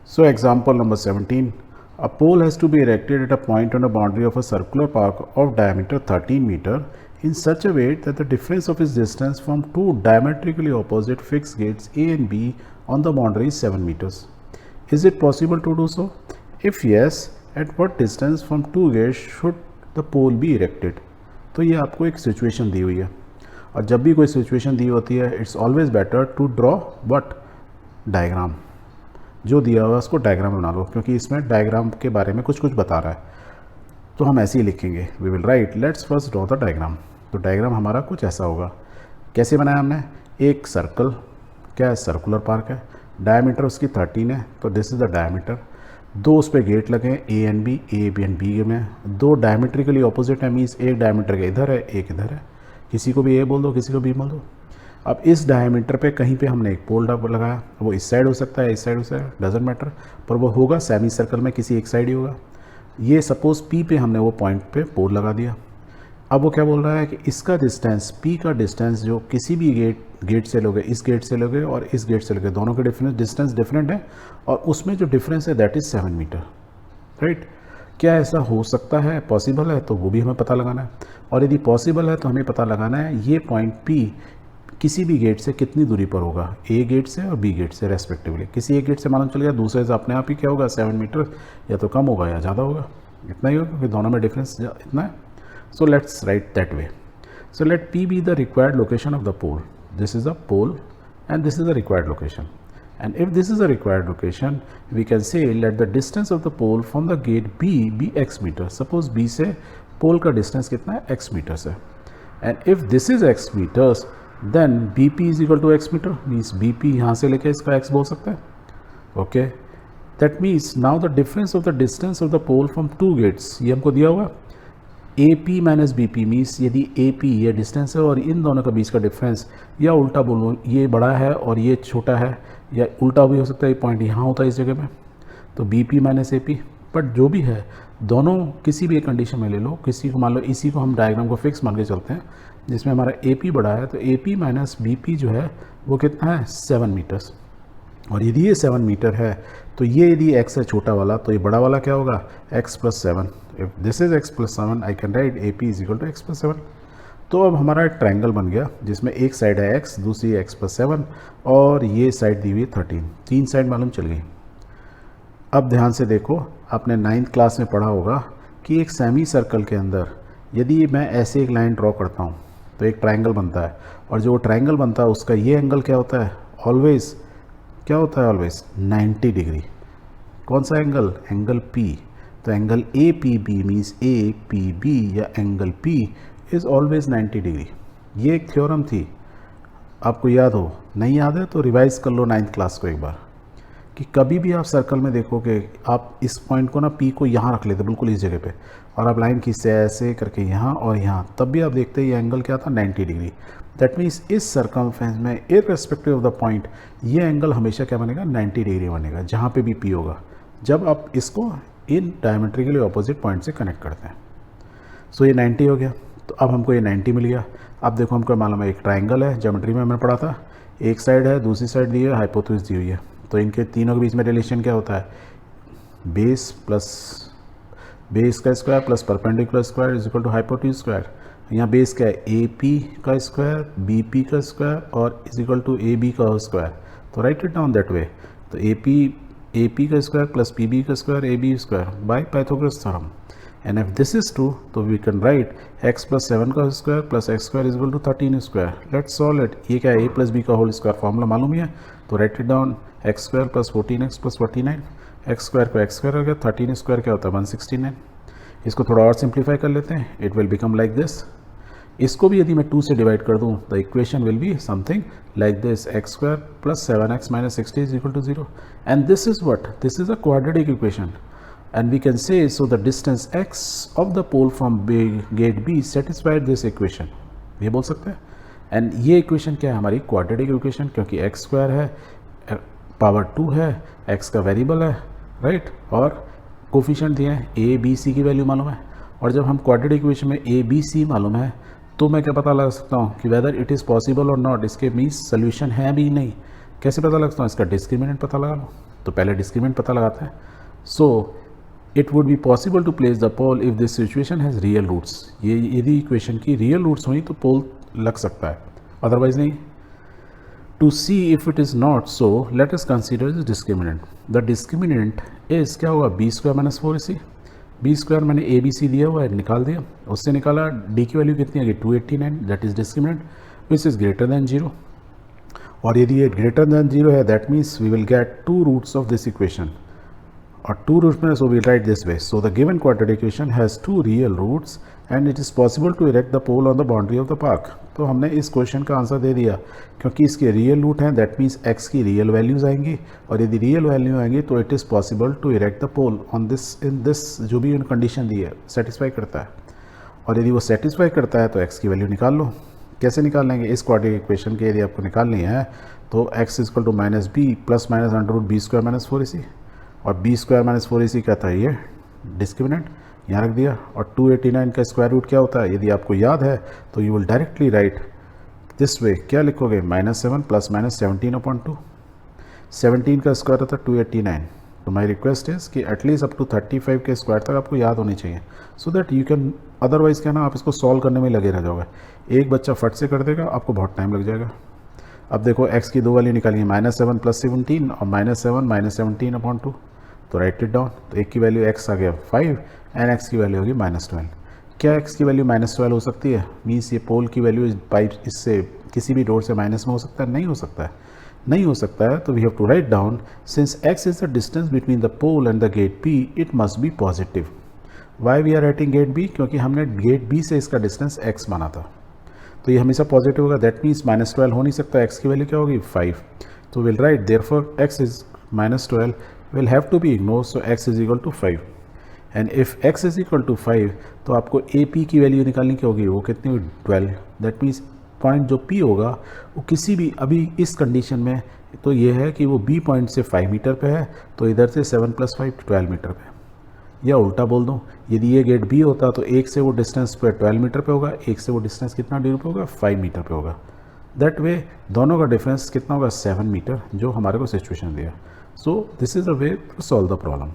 So example number 17. A pole has to be erected at a point on the boundary of a circular park of diameter 13 meter in such a way that the difference of its distance from two diametrically opposite fixed gates A and B on the boundary is 7 meters. Is it possible to do so? If yes, at what distance from two gates should the pole be erected? तो ये आपको एक situation दी हुई है, और जब भी कोई सिचुएशन दी होती है it's always better to draw what diagram. जो दिया हुआ है उसको डायग्राम बना लो, क्योंकि इसमें डायग्राम के बारे में कुछ कुछ बता रहा है. तो हम ऐसे ही लिखेंगे, we will write let's first draw the diagram. तो डायग्राम हमारा कुछ ऐसा होगा. कैसे बनाया हमने? एक सर्कल, क्या है, सर्कुलर पार्क है, डायमीटर उसकी 13 है, तो दिस इज़ द डायमीटर. दो उस पर गेट लगे हैं A and B, A B and B में. दो डायमीट्रिकली ऑपोजिट है, मीन्स एक डायमीटर के इधर है, एक इधर है. किसी को भी ए बोल दो, किसी को बी बोल दो. अब इस डायमीटर पे कहीं पे हमने एक पोल लगाया. वो इस साइड हो सकता है, इस साइड हो सकता है, डजेंट मैटर, पर वो होगा सेमी सर्कल में किसी एक साइड ही होगा. ये सपोज पी पे हमने वो पॉइंट पे पोल लगा दिया. अब वो क्या बोल रहा है कि इसका डिस्टेंस, पी का डिस्टेंस जो किसी भी गेट से लोगे, इस गेट से लोगे और इस गेट से लोगे, दोनों के डिस्टेंस डिफरेंट है, और उसमें जो डिफरेंस है दैट इज़ 7 मीटर. राइट. क्या ऐसा हो सकता है, पॉसिबल है? तो वो भी हमें पता लगाना है. और यदि पॉसिबल है तो हमें पता लगाना है ये पॉइंट पी किसी भी गेट से कितनी दूरी पर होगा, ए गेट से और बी गेट से रेस्पेक्टिवली. किसी एक गेट से मालूम चल गया, दूसरे से अपने आप ही क्या होगा, 7 मीटर, या तो कम होगा या ज़्यादा होगा. इतना ही होगा क्योंकि दोनों में डिफरेंस इतना है. So let's write that way. So let P be the required location of the pole. This is a pole and this is the required location. And if this is the required location, we can say let the distance of the pole from the gate B be x meter. Suppose B से पोल का distance कितना है, x metres है. And if this is x meters, then BP is equal to x meter. Means BP यहाँ से लेके इसका x बोल सकते हैं. Okay. That means now the difference of the distance of the pole from two gates, ये हमको दिया हुआ. AP माइनस BP मीन्स यदि AP ये डिस्टेंस है और इन दोनों का बीच का डिफरेंस, या उल्टा बोलो ये बड़ा है और ये छोटा है, या उल्टा भी हो सकता है, ये पॉइंट यहाँ होता है इस जगह में, तो BP माइनस AP. बट जो भी है दोनों किसी भी एक कंडीशन में ले लो. किसी को मान लो, इसी को हम डायग्राम को फिक्स मान के चलते हैं, जिसमें हमारा AP बड़ा है, तो AP माइनस BP जो है वो कितना है, 7 मीटर्स. और यदि ये 7 मीटर है तो ये यदि x है छोटा वाला, तो ये बड़ा वाला क्या होगा, x plus 7. If this is x plus 7 I can write AP is equal to x plus 7. तो अब हमारा एक ट्रायंगल बन गया जिसमें एक साइड है x, दूसरी x प्लस 7, और ये साइड दी हुई है 13. तीन साइड मालूम चल गई. अब ध्यान से देखो, आपने 9th क्लास में पढ़ा होगा कि एक सेमी सर्कल के अंदर यदि मैं ऐसे एक लाइन ड्रॉ करता हूँ तो एक ट्रायंगल बनता है, और जो ट्रायंगल बनता है उसका ये एंगल क्या होता है, ऑलवेज क्या होता है, ऑलवेज 90 डिग्री. कौन सा एंगल, एंगल P. तो एंगल APB मीन्स APB या angle P is always 90 degree. ये एक थ्योरम थी, आपको याद हो, नहीं याद है तो रिवाइज कर लो 9th क्लास को एक बार, कि कभी भी आप सर्कल में देखोगे, आप इस पॉइंट को ना P को यहाँ रख लेते बिल्कुल इस जगह पे, और आप लाइन खींचते ऐसे करके यहाँ और यहाँ, तब भी आप देखते हैं ये एंगल क्या था, 90 डिग्री. दैट मीन्स इस सर्कमफ्रेंस में इररेस्पेक्टिव ऑफ द पॉइंट ये एंगल हमेशा क्या बनेगा, 90 डिग्री बनेगा, जहाँ पे भी P होगा, जब आप इसको इन डायमेट्रिकली ऑपोजिट पॉइंट से कनेक्ट करते हैं. सो ये 90 हो गया. तो अब हमको ये 90 मिल गया. अब देखो हमको मालूम है एक ट्राइंगल है, ज्योमेट्री में हमने पढ़ा था, एक साइड है, दूसरी साइड दी है, हाइपोटेन्यूज दी हुई है. तो इनके तीनों के बीच में रिलेशन क्या होता है, बेस प्लस बेस का square plus perpendicular square is equal to hypotenuse square. यहाँ बेस क्या है, AP का स्क्वायर, BP का स्क्वायर और इज इक्वल टू AB का स्क्वायर. तो right it down that way. तो AP का स्क्वायर प्लस PB का square AB square by Pythagoras theorem. And if this is true तो we can write x plus 7 का square plus x square is equal to 13 square. Let's solve it. ये क्या है, A plus B का whole square formula मालूम ही है, तो right it down. x square plus 14x plus 49, x square को x स्क्वायर हो गया, 13 स्क्वायर क्या होता है, 169. इसको थोड़ा और सिंप्लीफाई कर लेते हैं, it will become like this. इसको भी यदि मैं 2 से डिवाइड कर दूं, the equation will be something like this, x square plus 7x minus 60 is equal to 0. And this is what, this is a quadratic equation. And we can say so the distance x of the pole from gate B satisfied this equation. ये बोल सकते हैं. And ये equation क्या है, हमारी quadratic equation, क्योंकि x square है, पावर 2 है, x का वेरिएबल है, राइट, और कोफिशिएंट दिए हैं, A B C की वैल्यू मालूम है. और जब हम क्वाड्रेटिक इक्वेशन में A B C मालूम है तो मैं क्या पता लगा सकता हूँ कि वेदर इट इज़ पॉसिबल और नॉट. इसके मीन्स सोल्यूशन है भी नहीं. कैसे पता लगा सकता हूँ, इसका डिस्क्रिमिनेंट पता लगा लो. तो पहले डिस्क्रिमिनेंट पता लगाते हैं. So it would be possible to place the pole if this situation has real roots. ये यदि इक्वेशन की रियल रूट्स हुई तो पोल लग सकता है, अदरवाइज नहीं. To see if it is not so, let us consider the discriminant. The discriminant is क्या होगा, b square minus 4ac. b square मैंने a b c दिया हुआ है, निकाल दिया. उससे निकाला d की वैल्यू कितनी आ गई 289. That is discriminant which is greater than 0. और यदि ये ग्रेटर दैन 0 है, that means we will get 2 roots of this equation. और 2 रूट्स में, so we write this way. So the given quadratic equation has 2 real roots and it is possible to erect the pole on the boundary of the park. तो हमने इस question का answer दे दिया, क्योंकि इसके real root हैं, that means x की real values आएंगी. और यदि रियल वैल्यू आएंगी तो it is possible to erect the pole on this in this, जो भी कंडीशन दी है सेटिस्फाई करता है. और यदि वो सेटिस्फाई करता है तो x की वैल्यू निकाल लो. कैसे निकाल लेंगे, इस क्वाड्रेटिक इक्वेशन के यदि आपको निकालनी है तो x equal to minus b plus minus under root b square minus 4ac. और b स्क्वायर माइनस 4ac क्या था, ये डिस्क्रिमिनेंट यहाँ रख दिया. और 289 का स्क्वायर रूट क्या होता है, यदि आपको याद है तो you will directly right this वे. क्या लिखोगे, -7 प्लस माइनस 17/2. 17 का स्क्वायर होता है 289. तो माई रिक्वेस्ट इज़ कि एटलीस्ट अप टू 35 के स्क्वायर तक आपको याद होनी चाहिए, so that you can, otherwise क्या ना आप इसको सॉल्व करने में लगे रह जाओगे. एक बच्चा फट से कर देगा, आपको बहुत टाइम लग जाएगा. अब देखो x की 2 वैल्यू निकालिए, -7 प्लस 17 और -7 माइनस 17/2. तो राइट इट डाउन. तो एक की वैल्यू x आ गया 5 एंड x की वैल्यू होगी -12. क्या x की वैल्यू -12 हो सकती है, मीन्स ये पोल की वैल्यू पाइप इससे किसी भी डोर से माइनस में हो सकता है, नहीं हो सकता है, नहीं हो सकता है. तो we have to write down, since x is the distance between the pole and the gate b, it must be positive. Why we are writing gate b, क्योंकि हमने गेट b से इसका डिस्टेंस x माना था, तो ये हमेशा positive होगा. दैट मीन्स -12 हो नहीं सकता, x की वैल्यू क्या होगी 5. तो will write therefore x is -12 will have to be ignored, so x is equal to 5. and if x is equal to 5 तो आपको AP की वैल्यू निकालनी क्या होगी, वो कितनी होगी 12. दैट मीन्स पॉइंट जो P होगा वो किसी भी, अभी इस कंडीशन में तो ये है कि वो B पॉइंट से 5 मीटर पे है, तो इधर से 7 + 5 12 मीटर पे. या उल्टा बोल दूँ, यदि ये गेट B होता तो एक से वो डिस्टेंस पे 12 मीटर पे होगा, एक से वो डिस्टेंस कितना दूर पे होगा 5 मीटर पे होगा. दैट वे दोनों का डिफरेंस कितना होगा 7 मीटर, जो हमारे को सिचुएशन दिया. So this is the way to solve the problem.